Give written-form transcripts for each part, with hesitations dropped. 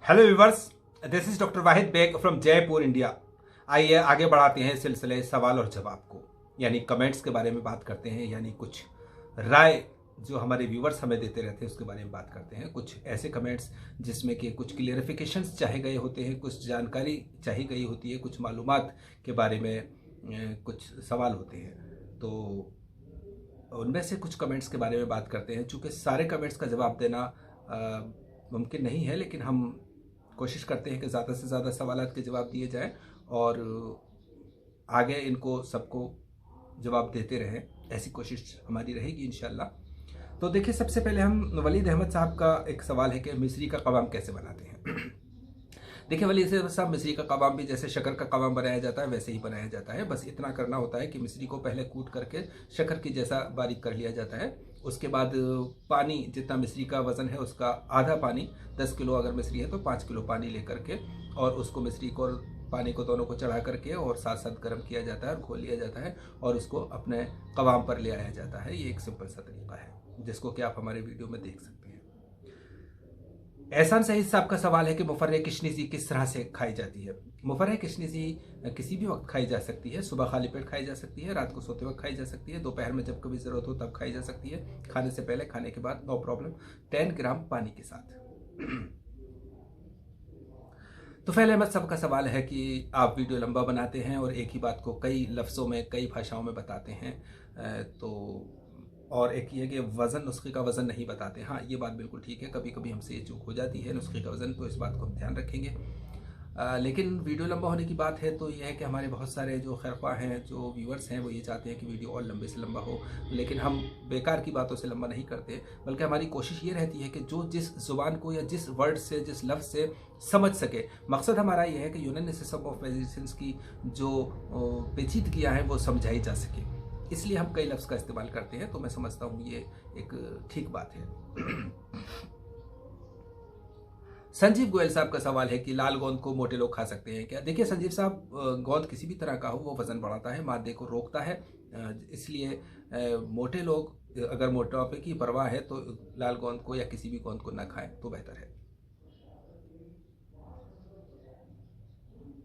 Hello viewers, this is doctor Wahid Baig from Jaipur India. आइए आगे बढ़ाते हैं सिलसिले सवाल और जवाब को, यानी कमेंट्स के बारे में बात करते हैं, यानी कुछ राय जो हमारे व्यूवर्स हमें देते रहते हैं उसके बारे में बात करते हैं। कुछ ऐसे कमेंट्स जिसमें कि कुछ क्लियरिफिकेशंस चाहे गए होते हैं, कुछ जानकारी चाही गई होती है, कुछ मालूमात के बारे में कुछ सवाल होते हैं। तो उनमें से कुछ कमेंट्स के बारे में बात करते हैं। चूँकि सारे कमेंट्स का जवाब देना मुमकिन नहीं है, लेकिन हम कोशिश करते हैं कि ज़्यादा से ज़्यादा सवालात के जवाब दिए जाएं और आगे इनको सबको जवाब देते रहें, ऐसी कोशिश हमारी रहेगी इंशाल्लाह। तो देखिए, सबसे पहले हम वलीद अहमद साहब का एक सवाल है कि मिस्री का कबाब कैसे बनाते हैं। देखिए वलीद साहब, मिस्री का कबाब भी जैसे शक्कर का कबाब बनाया जाता है वैसे ही बनाया जाता है। बस इतना करना होता है कि मिस्री को पहले कूट करके शक्कर की जैसा बारीक कर लिया जाता है। उसके बाद पानी, जितना मिस्री का वज़न है उसका आधा पानी, 10 किलो अगर मिस्री है तो 5 किलो पानी लेकर के, और उसको मिस्री को और पानी को दोनों को चढ़ा करके और साथ साथ गर्म किया जाता है और खोल लिया जाता है और उसको अपने कबाब पर ले आया जाता है। ये एक सिंपल सा तरीका है जिसको कि आप हमारे वीडियो में देख सकते हैं। एहसान सईद साहब का सवाल है कि मुफर्रे किशनिजी किस तरह से खाई जाती है। मुफर्रे किशनिजी किसी भी वक्त खाई जा सकती है। सुबह खाली पेट खाई जा सकती है, रात को सोते वक्त खाई जा सकती है, दोपहर में जब कभी ज़रूरत हो तब खाई जा सकती है, खाने से पहले, खाने के बाद, नो प्रॉब्लम, 10 ग्राम पानी के साथ। तो फैल अहमद साहब का सवाल है कि आप वीडियो लंबा बनाते हैं और एक ही बात को कई लफ्ज़ों में, कई भाषाओं में बताते हैं, तो और एक ये कि वज़न, नुस्खे का वज़न नहीं बताते। हाँ, ये बात बिल्कुल ठीक है, कभी कभी हमसे ये चूक हो जाती है नुस्खे का वज़न, तो इस बात को हम ध्यान रखेंगे। लेकिन वीडियो लंबा होने की बात है तो यह है कि हमारे बहुत सारे जो खैरख्वाह हैं, जो व्यूवर्स हैं, वो ये चाहते हैं कि वीडियो और लंबे से लंबा हो, लेकिन हम बेकार की बातों से लंबा नहीं करते, बल्कि हमारी कोशिश ये रहती है कि जो जिस ज़ुबान को या जिस वर्ड से, जिस लफ्ज़ से समझ सके। मकसद हमारा ये है कि यूनानी सिस्टम ऑफ मेडिसिन की जो पेचीदगियाँ हैं वो समझाई जा सके, इसलिए हम कई लफ्ज़ का इस्तेमाल करते हैं। तो मैं समझता हूँ ये एक ठीक बात है। संजीव गोयल साहब का सवाल है कि लाल गोंद को मोटे लोग खा सकते हैं क्या। देखिए संजीव साहब, गोंद किसी भी तरह का हो वो वज़न बढ़ाता है, मादे को रोकता है, इसलिए मोटे लोग, अगर मोटापे की परवाह है तो लाल गोंद को या किसी भी गोंद को ना खाएं तो बेहतर है।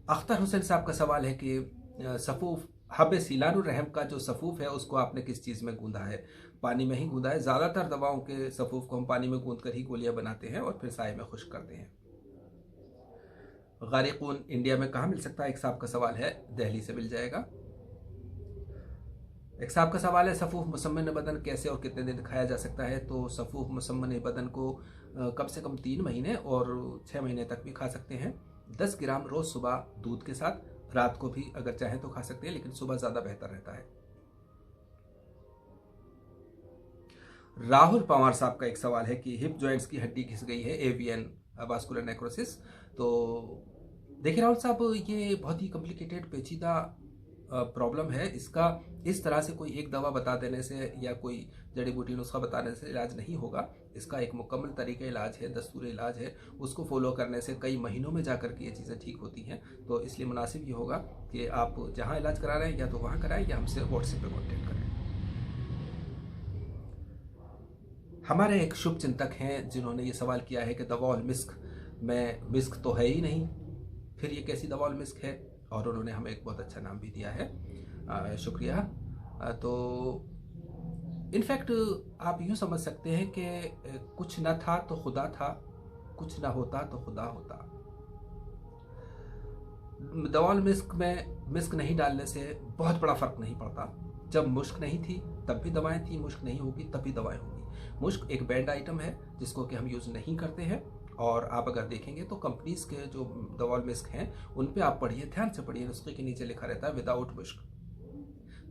अख्तर हुसैन साहब का सवाल है कि सफ़ूफ हब सीलानुर रहम का जो सफ़ूफ है उसको आपने किस चीज़ में गूंदा है। पानी में ही गूंदा है। ज़्यादातर दवाओं के सफ़ूफ को हम पानी में गूंद कर ही गोलियां बनाते हैं और फिर साए में खुश्क करते हैं। गारिकून इंडिया में कहाँ मिल सकता है, एक साहब का सवाल है, दिल्ली से मिल जाएगा। एक साहब का सवाल है सफ़ूफ मुसम्मन बदन कैसे और कितने दिन खाया जा सकता है। तो सफ़ूफ मुसम्मन बदन को कम से कम 3 महीने और 6 महीने तक भी खा सकते हैं। 10 ग्राम रोज़ सुबह दूध के साथ, रात को भी अगर चाहें तो खा सकते हैं, लेकिन सुबह ज़्यादा बेहतर रहता है। राहुल पवार साहब का एक सवाल है कि हिप जॉइंट्स की हड्डी घिस गई है, एवियन वास्कुलर नेक्रोसिस। तो देखिए राहुल साहब, ये बहुत ही कॉम्प्लिकेटेड, पेचीदा प्रॉब्लम है। इसका इस तरह से कोई एक दवा बता देने से या कोई जड़ी बूटी नुस्खा बताने से इलाज नहीं होगा। इसका एक मुकम्मल तरीका इलाज है, दस्तूर इलाज है, उसको फॉलो करने से कई महीनों में जाकर के ये चीज़ें ठीक होती हैं। तो इसलिए मुनासिब ये होगा कि आप जहाँ इलाज करा रहे हैं या तो वहाँ कराएं या हमसे व्हाट्सएप पर कॉन्टेक्ट करें। हमारे एक शुभ चिंतक हैं जिन्होंने ये सवाल किया है कि दवाउल मिस्क में मिस्क तो है ही नहीं, फिर ये कैसी दवाउल मिस्क है, और उन्होंने हमें एक बहुत अच्छा नाम भी दिया है, शुक्रिया। तो इनफैक्ट आप यूँ समझ सकते हैं कि कुछ न था तो खुदा था, कुछ न होता तो खुदा होता। दवाउल मिस्क में मिस्क नहीं डालने से बहुत बड़ा फ़र्क नहीं पड़ता। जब मुश्क नहीं थी तब भी दवाएं थी, मुश्क नहीं होगी तब भी दवाएं होंगी। मुश्क एक बैंड आइटम है जिसको कि हम यूज़ नहीं करते हैं, और आप अगर देखेंगे तो कंपनीज के जो दवाउल मिस्क हैं उन पे आप पढ़िए, ध्यान से पढ़िए, नुस्खे के नीचे लिखा रहता है विदाउट मुश्क।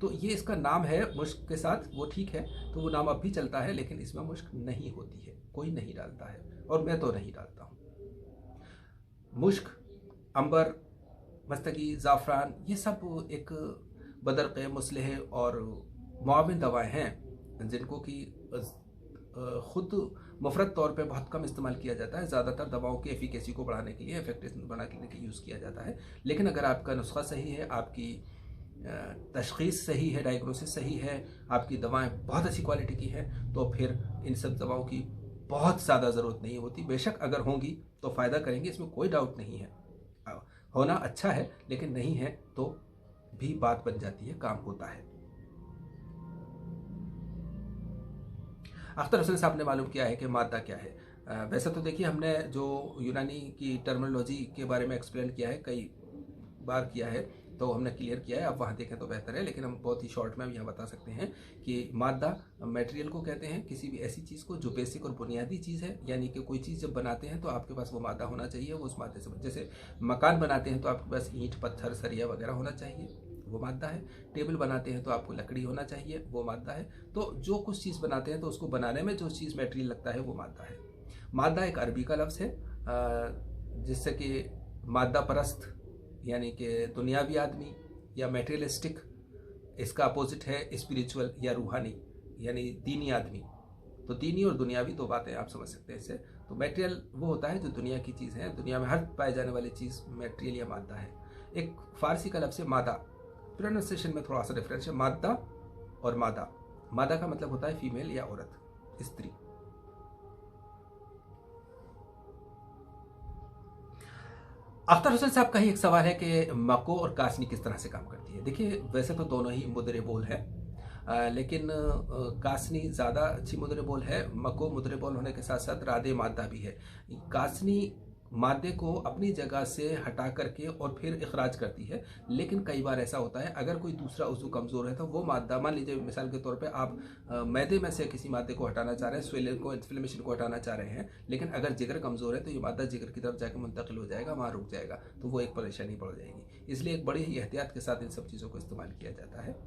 तो ये इसका नाम है मुश्क के साथ, वो ठीक है, तो वो नाम अब भी चलता है, लेकिन इसमें मुश्क नहीं होती है, कोई नहीं डालता है, और मैं तो नहीं डालता हूँ। मुश्क, अंबर, मस्तगी, ज़ाफ़रान, ये सब एक बदरक़े, मुस्लिह और मुआविन दवाएं हैं जिनको कि खुद मुफरत तौर पे बहुत कम इस्तेमाल किया जाता है। ज़्यादातर दवाओं की एफिकेसी को बढ़ाने के लिए, इफेक्टिव बनाने के लिए यूज़ किया जाता है। लेकिन अगर आपका नुस्खा सही है, आपकी तशख़ीस सही है, डायग्नोसिस सही है, आपकी दवाएं बहुत अच्छी क्वालिटी की हैं, तो फिर इन सब दवाओं की बहुत ज़्यादा ज़रूरत नहीं होती। बेशक अगर होंगी तो फ़ायदा करेंगे, इसमें कोई डाउट नहीं है। होना अच्छा है, लेकिन नहीं है तो भी बात बन जाती है, काम होता है। अख्तर हुसैन साहब ने मालूम किया है कि मादा क्या है। वैसे तो देखिए, हमने जो यूनानी की टर्मिनोलॉजी के बारे में एक्सप्लेन किया है, कई बार किया है, तो हमने क्लियर किया है। आप वहाँ देखें तो बेहतर है, लेकिन हम बहुत ही शॉर्ट में यहाँ बता सकते हैं कि मादा मटेरियल को कहते हैं, किसी भी ऐसी चीज़ को जो बेसिक और बुनियादी चीज़ है। यानी कि कोई चीज़ जब बनाते हैं तो आपके पास वो मादा होना चाहिए। वो उस मादे से, जैसे मकान बनाते हैं तो आपके पास ईंट, पत्थर, सरिया वगैरह होना चाहिए, वो मादा है। टेबल बनाते हैं तो आपको लकड़ी होना चाहिए, वो मादा है। तो जो कुछ चीज़ बनाते हैं तो उसको बनाने में जो चीज़ मटेरियल लगता है वो मादा है। मादा एक अरबी का लफ्ज़ है, जिससे कि मादा परस्त यानी कि दुनियावी आदमी या मटेरियलिस्टिक, इसका अपोजिट है स्पिरिचुअल या रूहानी यानी दीनी आदमी। तो दीनी और दुनियावी दो बातें आप समझ सकते हैं इससे। तो मटेरियल वो होता है जो दुनिया की चीज़ है, दुनिया में हर पाए जाने वाली चीज़ मटेरियल या मादा है। एक फारसी का लफ्ज़ है मादा, प्रोनाउंसिएशन में थोड़ा सा डिफरेंस है, मादा और मादा। मादा का मतलब होता है फीमेल या औरत, स्त्री। अख्तर हुसैन साहब का ही एक सवाल है कि मको और कासनी किस तरह से काम करती है। देखिए, वैसे तो दोनों ही मुदरे बोल है, लेकिन कासनी ज़्यादा अच्छी मुदरे बोल है। मको मुदरे बोल होने के साथ साथ रादे मादा भी है। कासनी मादे को अपनी जगह से हटा करके और फिर इखराज करती है। लेकिन कई बार ऐसा होता है, अगर कोई दूसरा उज़ू कमज़ोर है तो वो मादा, मान लीजिए मिसाल के तौर पे आप मैदे में से किसी मादे को हटाना चाह रहे हैं, स्वेलिन को, इन्फ्लेमेशन को हटाना चाह रहे हैं, लेकिन अगर जिगर कमज़ोर है तो ये मादा जिगर की तरफ जाकर मुंतकिल हो जाएगा, वहाँ रुक जाएगा, तो वो एक परेशानी बढ़ जाएगी। इसलिए एक बड़ी ही एहतियात के साथ इन सब चीज़ों को इस्तेमाल किया जाता है।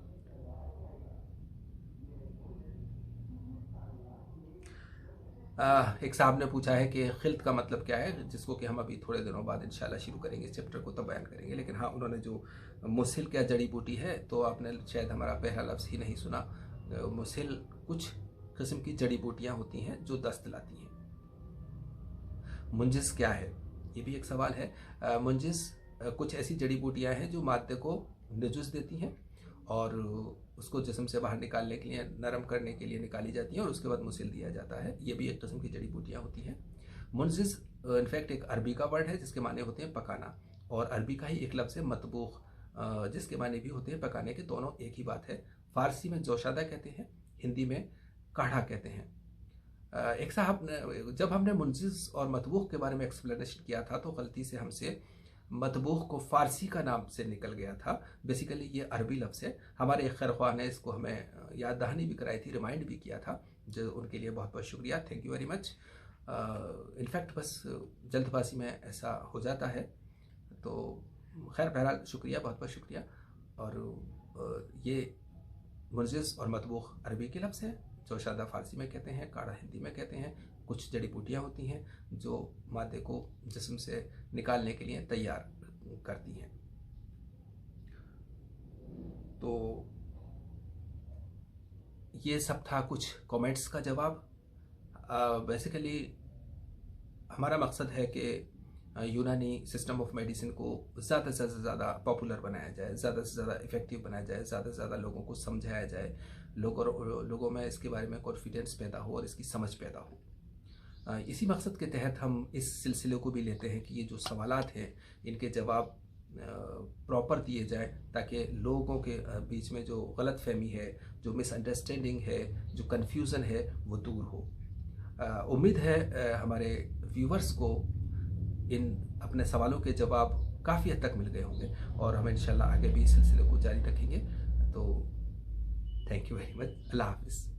एक साहब ने पूछा है कि खिल्त का मतलब क्या है, जिसको कि हम अभी थोड़े दिनों बाद इंशाल्लाह शुरू करेंगे, इस चैप्टर को तब बयान करेंगे। लेकिन हाँ, उन्होंने जो मुसिल क्या जड़ी बूटी है, तो आपने शायद हमारा पहला लफ्ज़ ही नहीं सुना। मुसिल कुछ किस्म की जड़ी बूटियाँ होती हैं जो दस्त लाती हैं। मुंजिस क्या है, ये भी एक सवाल है। मुंजिस कुछ ऐसी जड़ी बूटियाँ हैं जो मादे को नजुस देती हैं और उसको जिस्म से बाहर निकालने के लिए, नरम करने के लिए निकाली जाती हैं और उसके बाद मुसिल दिया जाता है। ये भी एक किस्म की जड़ी बूटियाँ होती हैं। मुंजिस इनफैक्ट एक अरबी का वर्ड है जिसके माने होते हैं पकाना, और अरबी का ही एक लफ्ज़ है मतबूख, जिसके माने भी होते हैं पकाने के। दोनों एक ही बात है। फारसी में जोशादा कहते हैं, हिंदी में काढ़ा कहते हैं। एक साहब ने, जब हमने मुंजिस और मतबूख के बारे में एक्सप्लेनेशन किया था तो गलती से हमसे मतबूख को फारसी का नाम से निकल गया था। बेसिकली ये अरबी लफ्ज़ है। हमारे एक खैरख्वाह ने इसको हमें याद दहानी भी कराई थी, रिमाइंड भी किया था, जो उनके लिए बहुत बहुत शुक्रिया, thank you very much. In fact बस जल्दबाजी में ऐसा हो जाता है, तो खैर बहरहाल शुक्रिया, बहुत बहुत शुक्रिया। और ये मुंजिस और मतबूख अरबी के लफ्ज़ है, जोशादा फारसी में कहते हैं, काढ़ा हिंदी में कहते हैं। कुछ जड़ी बूटियाँ होती हैं जो मादे को जिस्म से निकालने के लिए तैयार करती हैं। तो ये सब था कुछ कमेंट्स का जवाब। बेसिकली हमारा मकसद है कि यूनानी सिस्टम ऑफ मेडिसिन को ज़्यादा से ज़्यादा पॉपुलर बनाया जाए, ज़्यादा से ज़्यादा इफ़ेक्टिव बनाया जाए, ज़्यादा से ज़्यादा लोगों को समझाया जाए, लोगों में इसके बारे में कॉन्फिडेंस पैदा हो और इसकी समझ पैदा हो। इसी मकसद के तहत हम इस सिलसिले को भी लेते हैं कि ये जो सवालात हैं इनके जवाब प्रॉपर दिए जाए, ताकि लोगों के बीच में जो गलत फहमी है, जो मिसअंडरस्टैंडिंग है, जो कन्फ्यूज़न है, वो दूर हो। उम्मीद है हमारे व्यूवर्स को इन अपने सवालों के जवाब काफ़ी हद तक मिल गए होंगे, और हम इंशाल्लाह आगे भी इस सिलसिले को जारी रखेंगे। तो थैंक यू वेरी मच। अल्लाह हाफिज़।